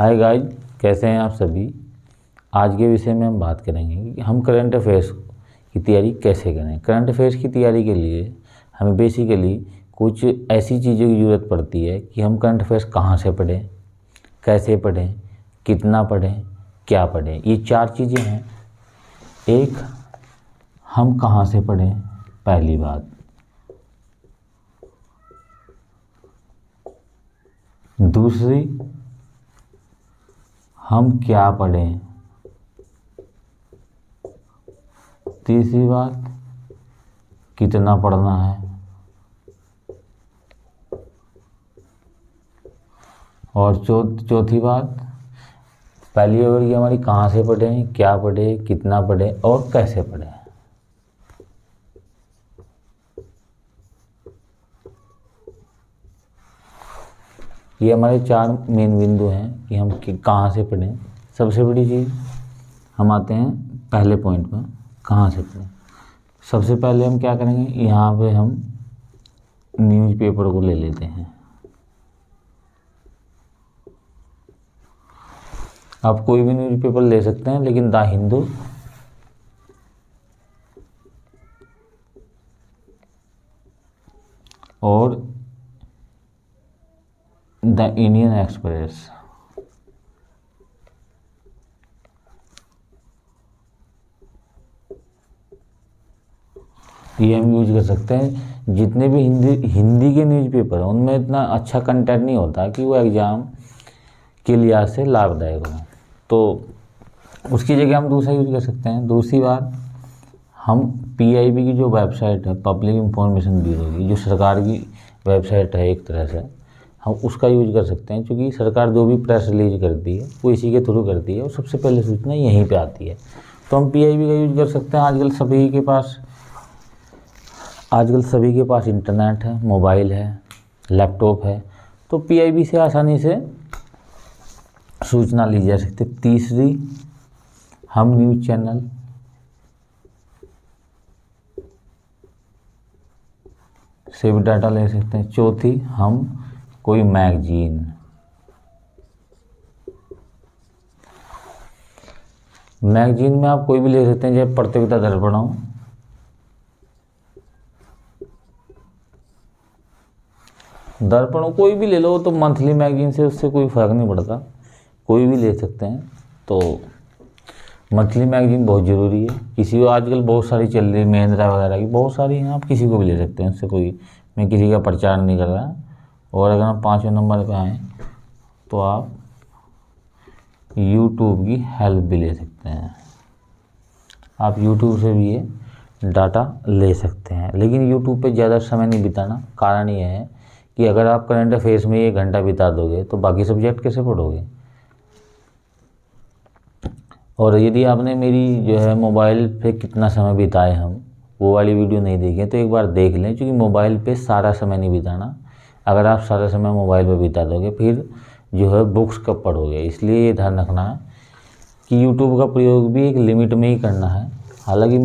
Hi guys, कैसे हैं आप सभी। आज के विषय में हम बात करेंगे कि हम करंट अफेयर्स की तैयारी कैसे करें। करंट अफेयर्स की तैयारी के लिए हमें बेसिकली कुछ ऐसी चीज़ों की ज़रूरत पड़ती है कि हम करंट अफेयर्स कहाँ से पढ़ें, कैसे पढ़ें, कितना पढ़ें, क्या पढ़ें। ये 4 चीज़ें हैं। एक, हम कहाँ से पढ़ें, पहली बात। दूसरी, हम क्या पढ़ें। तीसरी बात, कितना पढ़ना है। और चौथी बात, पहली ओवर की हमारी कहाँ से पढ़ें, क्या पढ़ें, कितना पढ़ें और कैसे पढ़ें। ये हमारे 4 मेन बिंदु हैं कि हम कहाँ से पढ़ें। सबसे बड़ी चीज़, हम आते हैं पहले पॉइंट पर, कहाँ से पढ़ें। सबसे पहले हम क्या करेंगे, यहाँ पे हम न्यूज़पेपर को ले लेते हैं। आप कोई भी न्यूज़पेपर ले सकते हैं, लेकिन द हिंदू और द इंडियन एक्सप्रेस, ये हम यूज कर सकते हैं। जितने भी हिंदी के न्यूज़पेपर हैं उनमें इतना अच्छा कंटेंट नहीं होता कि वो एग्ज़ाम के लिहाज से लाभदायक हो, तो उसकी जगह हम दूसरा यूज कर सकते हैं। दूसरी बात, हम PIB की जो वेबसाइट है, पब्लिक इंफॉर्मेशन ब्यूरो की, जो सरकार की वेबसाइट है एक तरह से, हम उसका यूज कर सकते हैं। क्योंकि सरकार जो भी प्रेस रिलीज करती है वो इसी के थ्रू करती है और सबसे पहले सूचना यहीं पे आती है, तो हम PIB का यूज कर सकते हैं। आजकल सभी के पास इंटरनेट है, मोबाइल है, लैपटॉप है, तो PIB से आसानी से सूचना ली जा सकती है। तीसरी, हम न्यूज़ चैनल से भी डाटा ले सकते हैं। चौथी, हम कोई मैगजीन में आप कोई भी ले सकते हैं, जैसे प्रतियोगिता दर्पण हो, कोई भी ले लो, तो मंथली मैगजीन से उससे कोई फ़र्क नहीं पड़ता, कोई भी ले सकते हैं। तो मंथली मैगजीन बहुत ज़रूरी है। किसी को आजकल बहुत सारी चल रही है, महिंद्रा वगैरह की बहुत सारी हैं, आप किसी को भी ले सकते हैं, उससे कोई, मैं किसी का प्रचार नहीं कर रहा। और अगर हम 5वें नंबर पे आएँ तो आप यूट्यूब की हेल्प भी ले सकते हैं। आप यूट्यूब से भी ये डाटा ले सकते हैं, लेकिन यूट्यूब पे ज़्यादा समय नहीं बिताना। कारण ये है कि अगर आप करंट अफेयर्स में 1 घंटा बिता दोगे तो बाकी सब्जेक्ट कैसे पढ़ोगे। और यदि आपने मेरी जो है मोबाइल पे कितना समय बिताए हम, वो वाली वीडियो नहीं देखी तो एक बार देख लें, क्योंकि मोबाइल पे सारा समय नहीं बिताना। अगर आप सारा समय मोबाइल पे बिता दोगे फिर जो है बुक्स कब पढ़ोगे। इसलिए ये ध्यान रखना है कि यूट्यूब का प्रयोग भी एक लिमिट में ही करना है। हालांकि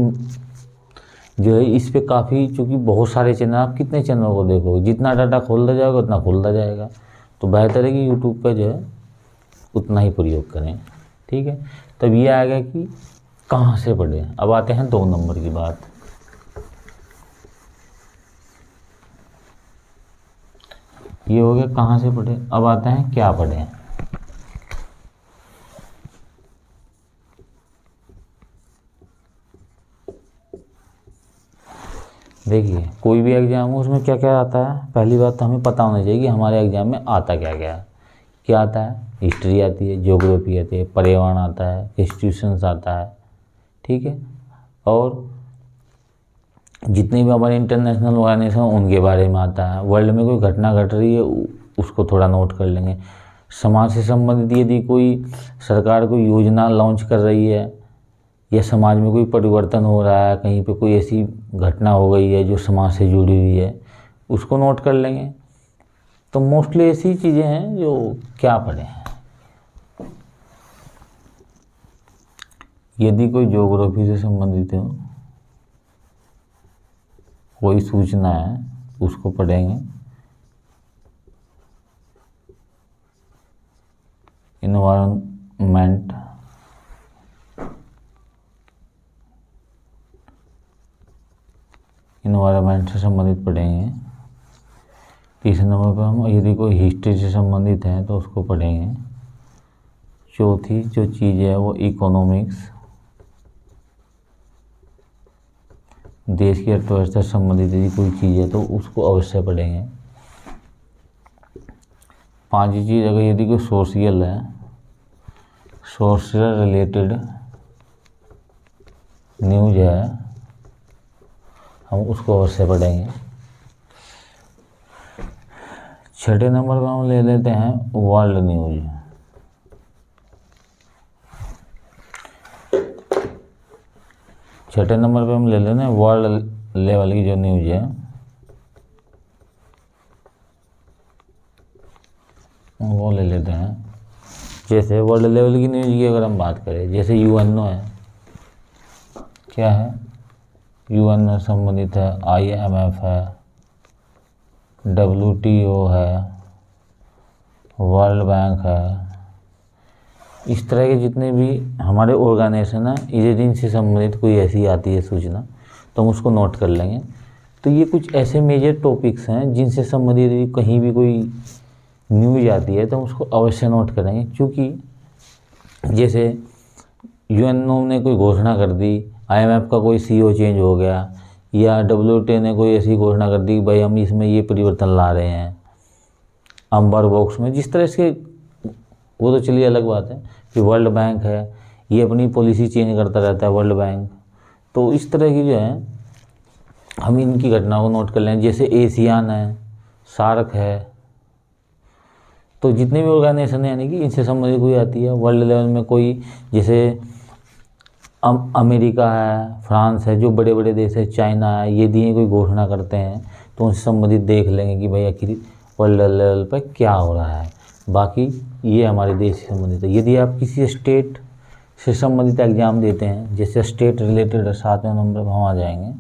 जो है इस पे काफ़ी, चूँकि बहुत सारे चैनल, आप कितने चैनलों को देखोगे, जितना डाटा खोलता जाएगा उतना खुलता जाएगा, तो बेहतर है कि यूट्यूब पे जो है उतना ही प्रयोग करें। ठीक है, तब ये आएगा कि कहाँ से पढ़ें। अब आते हैं 2 नंबर की बात। ये हो गया कहाँ से पढ़ें। अब आते हैं क्या पढ़ें। देखिए, कोई भी एग्ज़ाम हो उसमें क्या क्या आता है। पहली बात तो हमें पता होना चाहिए कि हमारे एग्ज़ाम में आता क्या क्या है। क्या आता है, हिस्ट्री आती है, ज्योग्राफी आती है, पर्यावरण आता है, इंस्टीट्यूशंस आता है, ठीक है। और जितने भी हमारे इंटरनेशनल ऑर्गेनाइजेशन उनके बारे में आता है। वर्ल्ड में कोई घटना घट रही है उसको थोड़ा नोट कर लेंगे। समाज से संबंधित यदि कोई सरकार कोई योजना लॉन्च कर रही है या समाज में कोई परिवर्तन हो रहा है, कहीं पे कोई ऐसी घटना हो गई है जो समाज से जुड़ी हुई है, उसको नोट कर लेंगे। तो मोस्टली ऐसी चीज़ें हैं जो क्या पढ़ें। यदि कोई ज्योग्राफी से संबंधित हो, कोई सूचना है, उसको पढ़ेंगे। इन्वायरमेंट से संबंधित पढ़ेंगे। तीसरे नंबर पर हम यदि कोई हिस्ट्री से संबंधित है तो उसको पढ़ेंगे। चौथी जो चीज़ है वो इकोनॉमिक्स, देश की अर्थव्यवस्था से संबंधित यदि कोई चीज़ है तो उसको अवश्य पढ़ेंगे। पांचवी चीज़ अगर यदि कोई सोशल है, सोशल रिलेटेड न्यूज है, हम उसको अवश्य पढ़ेंगे। छठे नंबर पर हम ले लेते हैं वर्ल्ड न्यूज। छठे नंबर पे हम ले लेते हैं वर्ल्ड लेवल की जो न्यूज है वो ले लेते हैं। जैसे वर्ल्ड लेवल की न्यूज की अगर हम बात करें, जैसे यूएनओ है, क्या है, यूएनओ संबंधित है, आईएमएफ है, डब्ल्यूटीओ है, वर्ल्ड बैंक है, इस तरह के जितने भी हमारे ऑर्गेनाइजेशन है, यदि इनसे संबंधित कोई ऐसी आती है सूचना तो हम उसको नोट कर लेंगे। तो ये कुछ ऐसे मेजर टॉपिक्स हैं जिनसे संबंधित यदि कहीं भी कोई न्यूज आती है तो हम उसको अवश्य नोट करेंगे। क्योंकि जैसे यूएनओ ने कोई घोषणा कर दी, आईएमएफ का कोई सीईओ चेंज हो गया, या डब्ल्यूटीओ ने कोई ऐसी घोषणा कर दी कि भाई हम इसमें ये परिवर्तन ला रहे हैं अंबर बॉक्स में, जिस तरह से वो तो चलिए अलग बात है। कि वर्ल्ड बैंक है, ये अपनी पॉलिसी चेंज करता रहता है वर्ल्ड बैंक। तो इस तरह की जो है हम इनकी घटना को नोट कर लें। जैसे एशियान है, सार्क है, तो जितने भी ऑर्गेनाइजेशन है यानी कि इनसे संबंधित कोई आती है वर्ल्ड लेवल में, कोई जैसे अमेरिका है, फ्रांस है, जो बड़े बड़े देश है, चाइना है, ये दिए कोई घोषणा करते हैं तो उनसे संबंधित देख लेंगे कि भाई आखिर वर्ल्ड लेवल पर क्या हो रहा है। बाकी ये हमारे देश से संबंधित है। यदि आप किसी स्टेट से संबंधित एग्ज़ाम देते हैं, जैसे स्टेट रिलेटेड 7वें नंबर पर हम आ जाएंगे,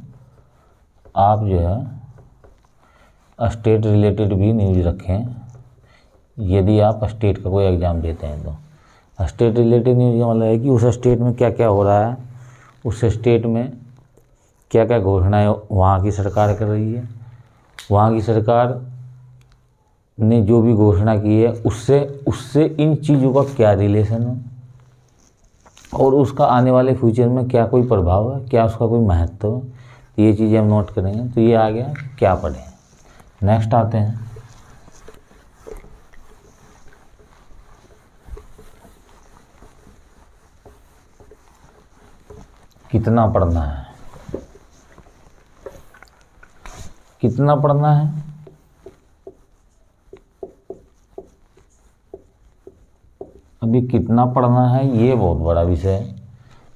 आप जो है स्टेट रिलेटेड भी न्यूज रखें यदि आप स्टेट का कोई एग्ज़ाम देते हैं। तो स्टेट रिलेटेड न्यूज का मतलब है कि उस स्टेट में क्या क्या हो रहा है, उस स्टेट में क्या क्या घोषणाएं वहाँ की सरकार कर रही है, वहाँ की सरकार ने जो भी घोषणा की है उससे इन चीज़ों का क्या रिलेशन है, और उसका आने वाले फ्यूचर में क्या कोई प्रभाव है, क्या उसका कोई महत्व है। तो ये चीज़ें हम नोट करेंगे। तो ये आ गया क्या पढ़ें। नेक्स्ट आते हैं कितना पढ़ना है। कितना पढ़ना है, अभी कितना पढ़ना है ये बहुत बड़ा विषय है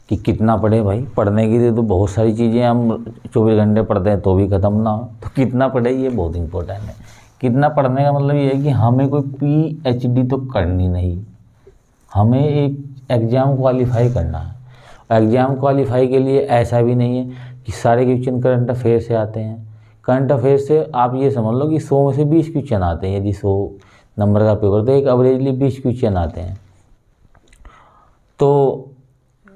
कि कितना पढ़े भाई। पढ़ने के लिए तो बहुत सारी चीज़ें हम 24 घंटे पढ़ते हैं तो भी ख़त्म ना हो, तो कितना पढ़े ये बहुत इंपॉर्टेंट है। कितना पढ़ने का मतलब ये है कि हमें कोई पीएचडी तो करनी नहीं, हमें एक एग्ज़ाम क्वालिफाई करना है। एग्ज़ाम क्वालिफाई के लिए ऐसा भी नहीं है कि सारे क्वेश्चन करंट अफेयर से आते हैं। करंट अफेयर से आप ये समझ लो कि 100 में से 20 क्वेश्चन आते हैं। यदि 100 नंबर का पेपर तो एक एवरेजली 20 क्वेश्चन आते हैं। तो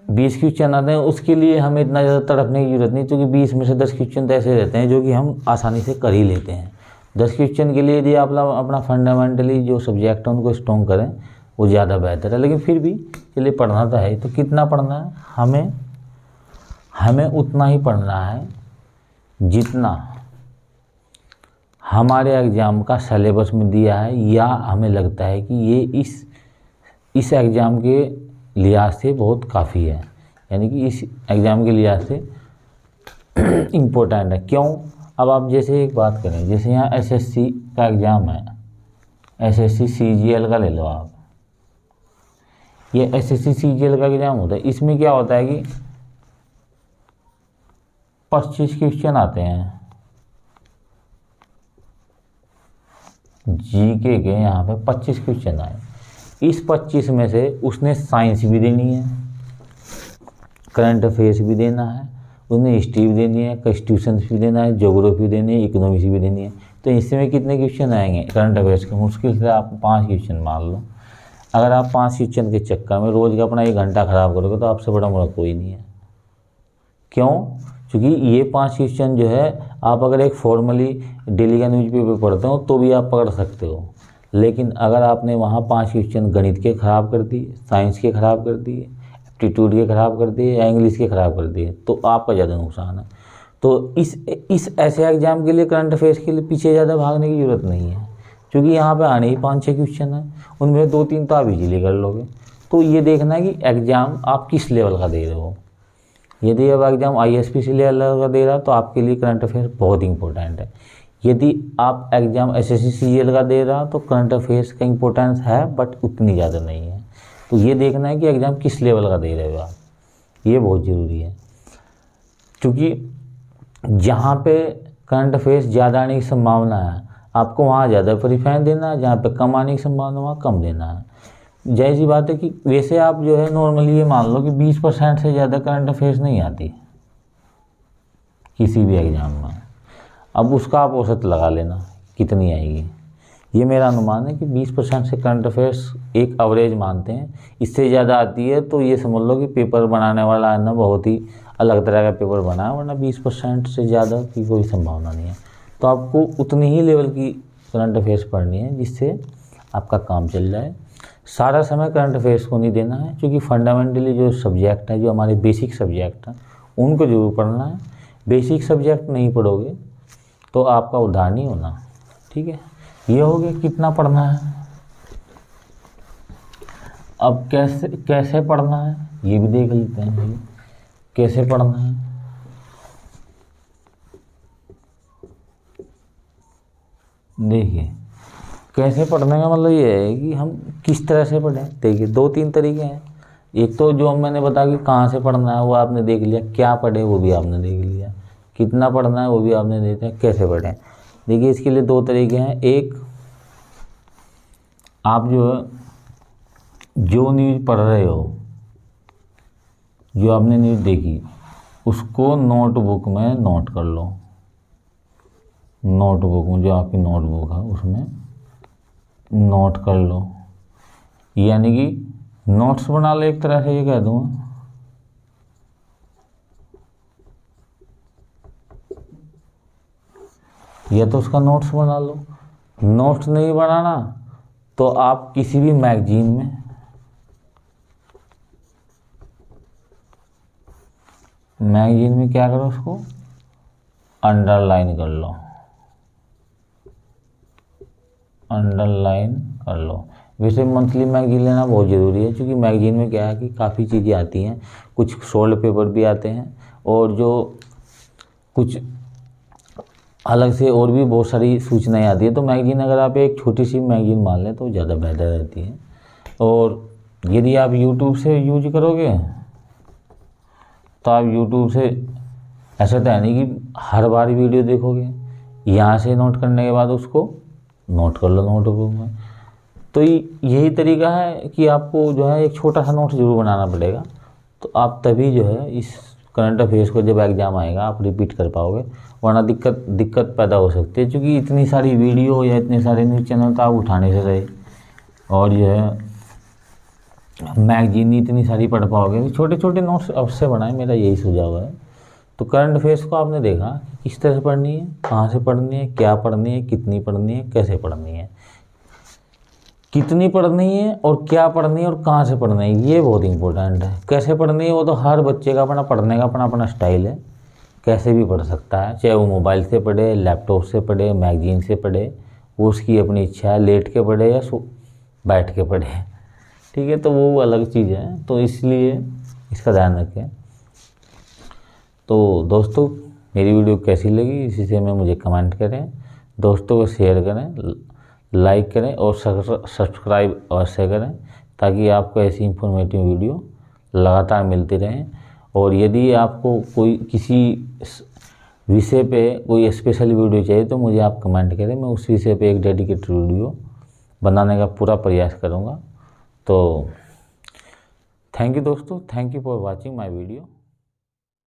20 क्वेश्चन आते हैं, उसके लिए हमें इतना ज़्यादा तड़पने की जरूरत नहीं, क्योंकि 20 में से 10 क्वेश्चन तो ऐसे रहते हैं जो कि हम आसानी से कर ही लेते हैं। 10 क्वेश्चन के लिए यदि आप अपना फंडामेंटली जो सब्जेक्ट है उनको स्ट्रॉन्ग करें वो ज़्यादा बेहतर है। लेकिन फिर भी चलिए पढ़ना तो है। तो कितना पढ़ना है, हमें उतना ही पढ़ना है जितना हमारे एग्ज़ाम का सिलेबस में दिया है, या हमें लगता है कि ये इस एग्ज़ाम के लिहाज से बहुत काफ़ी है, यानी कि इस एग्ज़ाम के लिहाज से इम्पोर्टेंट है। क्यों, अब आप जैसे एक बात करें, जैसे यहाँ एसएससी का एग्ज़ाम है, एसएससी सीजीएल का ले लो आप। ये एसएससी सीजीएल का एग्ज़ाम होता है, इसमें क्या होता है कि 25 क्वेश्चन आते हैं जीके के। यहाँ पे 25 क्वेश्चन आए, इस 25 में से उसने साइंस भी देनी है, करंट अफेयर्स भी देना है, उसने हिस्ट्री भी देनी है, कॉन्स्टिट्यूशन भी देना है, ज्योग्राफी देनी है, इकोनॉमिक्स भी देनी है। तो इसमें कितने क्वेश्चन आएंगे करंट अफेयर्स के, मुश्किल से आप 5 क्वेश्चन मान लो। अगर आप 5 क्वेश्चन के चक्कर में रोज़ का अपना 1 घंटा ख़राब करोगे तो आपसे बड़ा मोड़ा कोई नहीं है। क्यों? क्योंकि ये 5 क्वेश्चन जो है आप अगर एक फॉर्मली डेली का न्यूज़पेपर पढ़ते हो तो भी आप पकड़ सकते हो, लेकिन अगर आपने वहाँ 5 क्वेश्चन गणित के ख़राब कर दिए, साइंस के ख़राब कर दिए, एप्टीट्यूड के ख़राब कर दिए या इंग्लिश के ख़राब कर दिए तो आपका ज़्यादा नुकसान है। तो इस ऐसे एग्ज़ाम के लिए करंट अफेयर्स के लिए पीछे ज़्यादा भागने की ज़रूरत नहीं है, क्योंकि यहाँ पे आने ही 5-6 क्वेश्चन हैं, उनमें 2-3 तो आप इजीली कर लोगे। तो ये देखना है कि एग्ज़ाम आप किस लेवल का दे रहे हो। यदि अब एग्ज़ाम ISPC लेवल का दे रहा तो आपके लिए करंट अफेयर बहुत इंपॉर्टेंट है। यदि आप एग्ज़ाम SSC CGL का दे रहा तो करंट अफेयर्स का इंपॉर्टेंस है बट उतनी ज़्यादा नहीं है। तो ये देखना है कि एग्ज़ाम किस लेवल का दे रहे हो आप, ये बहुत ज़रूरी है। क्योंकि जहाँ पे करंट अफेयर्स ज़्यादा आने की संभावना है आपको वहाँ ज़्यादा प्रेफरेंस देना है, जहाँ पे कम आने की संभावना वहाँ कम देना है। जाहिर सी बात है कि वैसे आप जो है नॉर्मली ये मान लो कि 20% से ज़्यादा करंट अफेयर्स नहीं आती किसी भी एग्ज़ाम में। अब उसका आप औसत लगा लेना कितनी आएगी। ये मेरा अनुमान है कि 20% से करंट अफेयर्स एक एवरेज मानते हैं, इससे ज़्यादा आती है तो ये समझ लो कि पेपर बनाने वाला है ना बहुत ही अलग तरह का पेपर बना है, वरना 20% से ज़्यादा की कोई संभावना नहीं है। तो आपको उतनी ही लेवल की करंट अफेयर्स पढ़नी है जिससे आपका काम चल जाए। सारा समय करंट अफेयर्स को नहीं देना है, क्योंकि फंडामेंटली जो सब्जेक्ट है, जो हमारे बेसिक सब्जेक्ट हैं, उनको जरूर पढ़ना है। बेसिक सब्जेक्ट नहीं पढ़ोगे तो आपका उद्धार नहीं होना। ठीक है, ये हो गया कितना पढ़ना है। अब कैसे पढ़ना है ये भी देख लेते हैं भाई, कैसे पढ़ना है। देखिए, कैसे पढ़ने का मतलब ये है कि हम किस तरह से पढ़ें। देखिए 2-3 तरीके हैं। एक तो जो मैंने बताया कि कहाँ से पढ़ना है वो आपने देख लिया, क्या पढ़े वो भी आपने देख लिया, कितना पढ़ना है वो भी आपने देख लिया, कैसे पढ़ें। देखिए इसके लिए 2 तरीके हैं। एक, आप जो न्यूज़ पढ़ रहे हो, जो आपने न्यूज़ देखी उसको नोटबुक में नोट कर लो। नोटबुक में, जो आपकी नोटबुक है उसमें नोट कर लो, यानी कि नोट्स बना लो एक तरह से, ये कह दूँगा। या तो उसका नोट्स बना लो। नोट्स नहीं बनाना तो आप किसी भी मैगजीन में क्या करो, उसको अंडरलाइन कर लो। अंडरलाइन कर लो। वैसे मंथली मैगजीन लेना बहुत ज़रूरी है, क्योंकि मैगजीन में क्या है कि काफ़ी चीज़ें आती हैं, कुछ सोल्ड पेपर भी आते हैं और जो कुछ अलग से और भी बहुत सारी सूचनाएं आती है। तो मैगजीन अगर आप एक छोटी सी मैगजीन मान लें तो ज़्यादा बेहतर रहती है। और यदि आप यूट्यूब से यूज करोगे तो आप यूट्यूब से ऐसा तो है नहीं कि हर बार वीडियो देखोगे, यहाँ से नोट करने के बाद उसको नोट कर लो नोटबुक में। तो यही तरीका है कि आपको जो है एक छोटा सा नोट जरूर बनाना पड़ेगा, तो आप तभी जो है इस करंट अफेयर्स को जब एग्ज़ाम आएगा आप रिपीट कर पाओगे, वरना दिक्कत पैदा हो सकती है। क्योंकि इतनी सारी वीडियो या इतने सारे न्यूज़ चैनल तो आप उठाने से रहे, और जो है मैगजीन इतनी सारी पढ़ पाओगे। छोटे छोटे नोट्स अवश्य बनाएं, मेरा यही सुझाव है। तो करंट अफेयर्स को आपने देखा कि किस तरह से पढ़नी है, कहाँ से पढ़नी है, क्या पढ़नी है, कितनी पढ़नी है, कैसे पढ़नी है। कितनी पढ़नी है और क्या पढ़नी है और कहाँ से पढ़नी है, ये बहुत इंपॉर्टेंट है। कैसे पढ़नी है वो तो हर बच्चे का अपना पढ़ने का अपना स्टाइल है, कैसे भी पढ़ सकता है, चाहे वो मोबाइल से पढ़े, लैपटॉप से पढ़े, मैगजीन से पढ़े, वो उसकी अपनी इच्छा है, लेट के पढ़े या बैठ के पढ़े। ठीक है, तो वो अलग चीज़ है, तो इसलिए इसका ध्यान रखें। तो दोस्तों मेरी वीडियो कैसी लगी इसी से में मुझे कमेंट करें, दोस्तों को शेयर करें, लाइक करें और सब्सक्राइब अवश्य करें, ताकि आपको ऐसी इंफॉर्मेटिव वीडियो लगातार मिलती रहें। और यदि आपको कोई किसी विषय पे कोई स्पेशल वीडियो चाहिए तो मुझे आप कमेंट करें, मैं उस विषय पे एक डेडिकेटेड वीडियो बनाने का पूरा प्रयास करूँगा। तो थैंक यू दोस्तों, thank you for watching my video.